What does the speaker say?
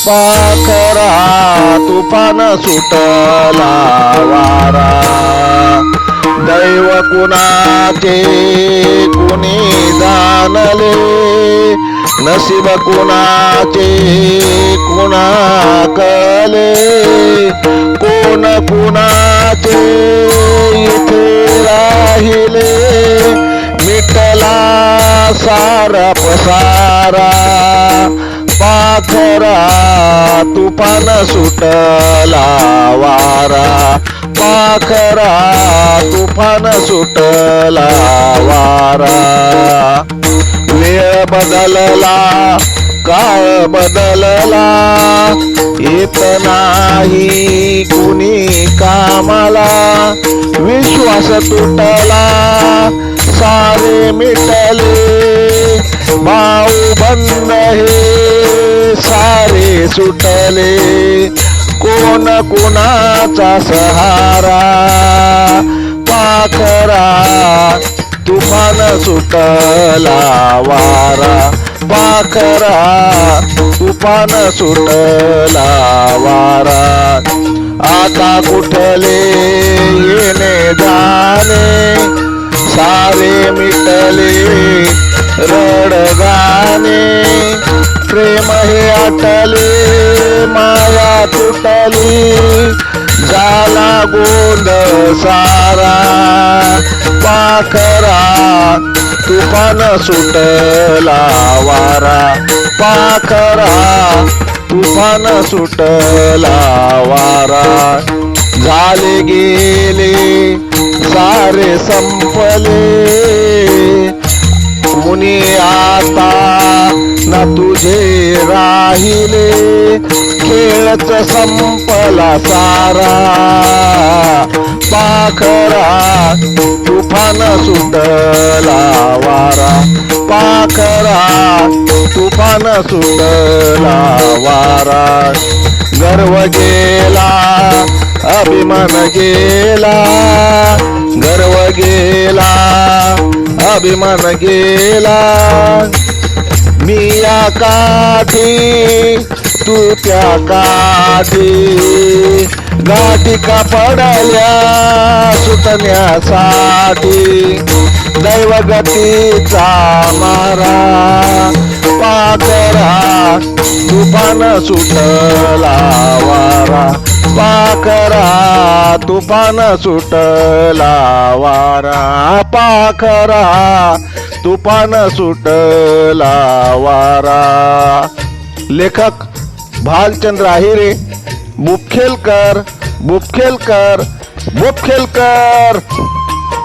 पाखरा तुफान सुटला वारा दैव कुणाचे कुणी जाणले नशीब कुणाचे कुणा कले कोण कुणाचे इथे राहिले मिटला सारा पसारा पाखरा तुफान सुटला वारा पाखरा तुफान सुटला वारा वेळ बदलला काळ बदलला येत नाही कुणी कामाला विश्वास तुटला सारे मिटले भाऊ बंद हे सारे सुटले कोण कुणाचा सहारा पाखरा तुफान सुटला वारा पाखरा तुफान सुटला वारा आता कुठले येणे जाणे सारे मिटले रडगाणे प्रेम हे आटले माया तुटली झाला गोंधळ सारा पाखरा तुफान सुटला वारा पाखरा तुफान सुटला वारा झाले गेले सारे संपले मुनी आता ना तुझे राहिले खेळच संपला सारा पाखरा तुफान सुटला वारा पाखरा तुफान सुटला वारा गर्व गेला अभिमान गेला गर्व गेला अभिमान गेला मी या काठी तू त्या काठी गाठी का पडल्या सुटण्यासाठी दैवगतीचा मारा पाखरा तुफान सुटला वारा पाखरा तुफान सुटला वारा पाखरा तुफान सुटला वारा लेखक भालचंद्र आहिरे बुपखेलकर बुपखेलकर बुपखेलकर